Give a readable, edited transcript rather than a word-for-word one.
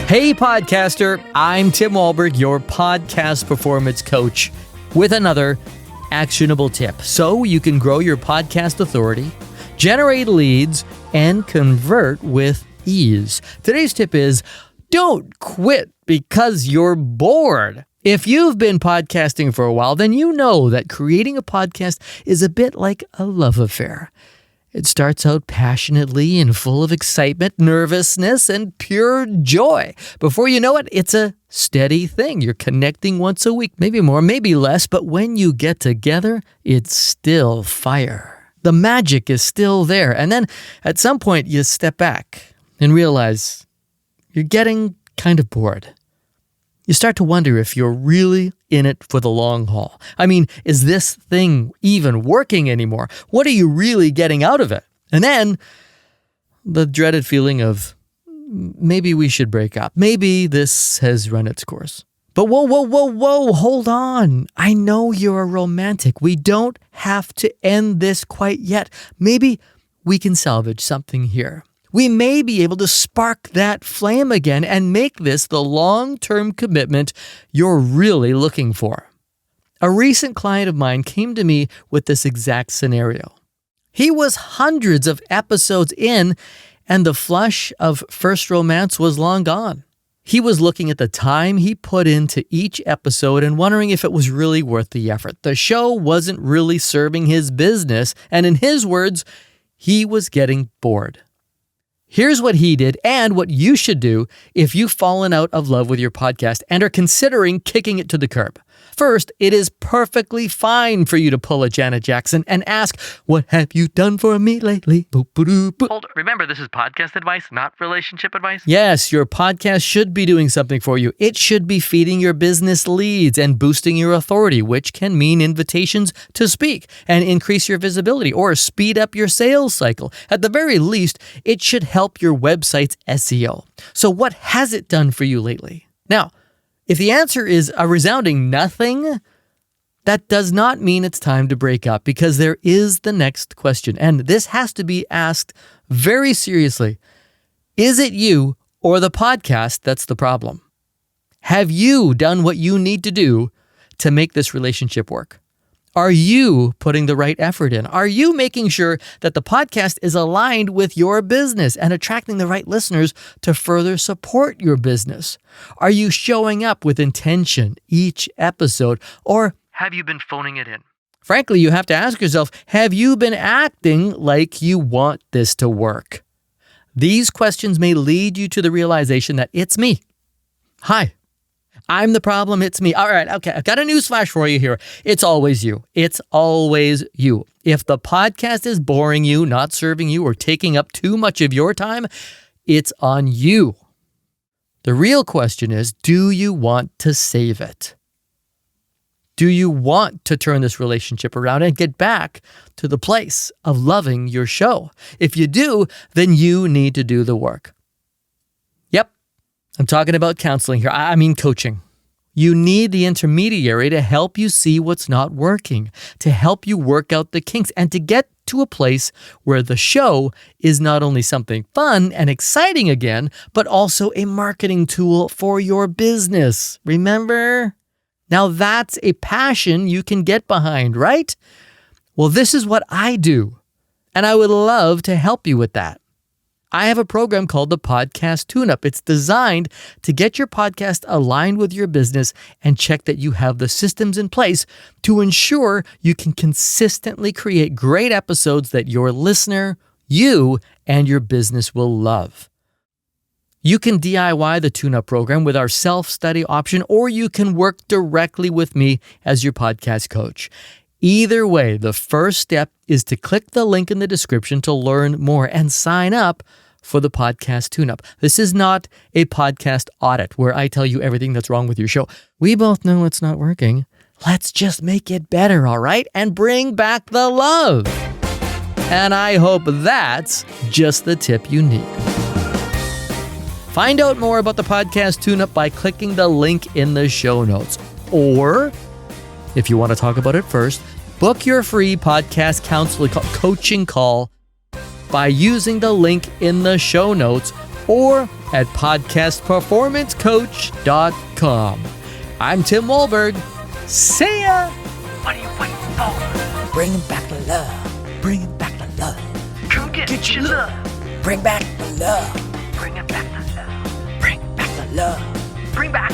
Hey, podcaster, I'm Tim Wohlberg, your podcast performance coach, with another actionable tip so you can grow your podcast authority, generate leads, and convert with ease. Today's tip is don't quit because you're bored. If you've been podcasting for a while, then you know that creating a podcast is a bit like a love affair. It starts out passionately and full of excitement, nervousness, and pure joy. Before you know it, it's a steady thing. You're connecting once a week, maybe more, maybe less, but when you get together, it's still fire. The magic is still there. And then at some point, you step back and realize you're getting kind of bored. You start to wonder if you're really in it for the long haul. I mean, is this thing even working anymore? What are you really getting out of it? And then the dreaded feeling of maybe we should break up. Maybe this has run its course. But whoa, hold on. I know you're a romantic. We don't have to end this quite yet. Maybe we can salvage something here. We may be able to spark that flame again and make this the long-term commitment you're really looking for. A recent client of mine came to me with this exact scenario. He was hundreds of episodes in, and the flush of first romance was long gone. He was looking at the time he put into each episode and wondering if it was really worth the effort. The show wasn't really serving his business, and in his words, he was getting bored. Here's what he did and what you should do if you've fallen out of love with your podcast and are considering kicking it to the curb. First, it is perfectly fine for you to pull a Janet Jackson and ask, "What have you done for me lately?" Hold, remember, this is podcast advice, not relationship advice. Yes, your podcast should be doing something for you. It should be feeding your business leads and boosting your authority, which can mean invitations to speak and increase your visibility or speed up your sales cycle. At the very least, it should help your website's SEO. So what has it done for you lately? Now, if the answer is a resounding nothing, that does not mean it's time to break up, because there is the next question, and this has to be asked very seriously. Is it you or the podcast that's the problem? Have you done what you need to do to make this relationship work? Are you putting the right effort in? Are you making sure that the podcast is aligned with your business and attracting the right listeners to further support your business? Are you showing up with intention each episode, or Have you been phoning it in? frankly, you have to ask yourself, have you been acting like you want this to work? These questions may lead you to the realization that it's me. Hi. I'm the problem, it's me. All right, okay, I've got a newsflash for you here. It's always you. It's always you. If the podcast is boring you, not serving you, or taking up too much of your time, it's on you. The real question is, do you want to save it? Do you want to turn this relationship around and get back to the place of loving your show? If you do, then you need to do the work. Yep. I'm talking about counseling here. I mean coaching. You need the intermediary to help you see what's not working, to help you work out the kinks, and to get to a place where the show is not only something fun and exciting again, but also a marketing tool for your business. Remember? Now that's a passion you can get behind, right? Well, this is what I do, and I would love to help you with that. I have a program called the Podcast Tune-Up. It's designed to get your podcast aligned with your business and check that you have the systems in place to ensure you can consistently create great episodes that your listener, you, and your business will love. You can DIY the Tune-Up program with our self-study option, or you can work directly with me as your podcast coach. Either way, the first step is to click the link in the description to learn more and sign up for the Podcast Tune-Up. This is not a podcast audit where I tell you everything that's wrong with your show. We both know it's not working. Let's just make it better, all right? And bring back the love. And I hope that's just the tip you need. Find out more about the Podcast Tune-Up by clicking the link in the show notes. Or, if you want to talk about it first, book your free podcast coaching call by using the link in the show notes or at podcastperformancecoach.com. I'm Tim Wohlberg. See ya! What are you waiting for? Bringing back the love. Bringing back the love. Come get your love. Bring back the love. Bring it back to love. Bring back the love. Bring back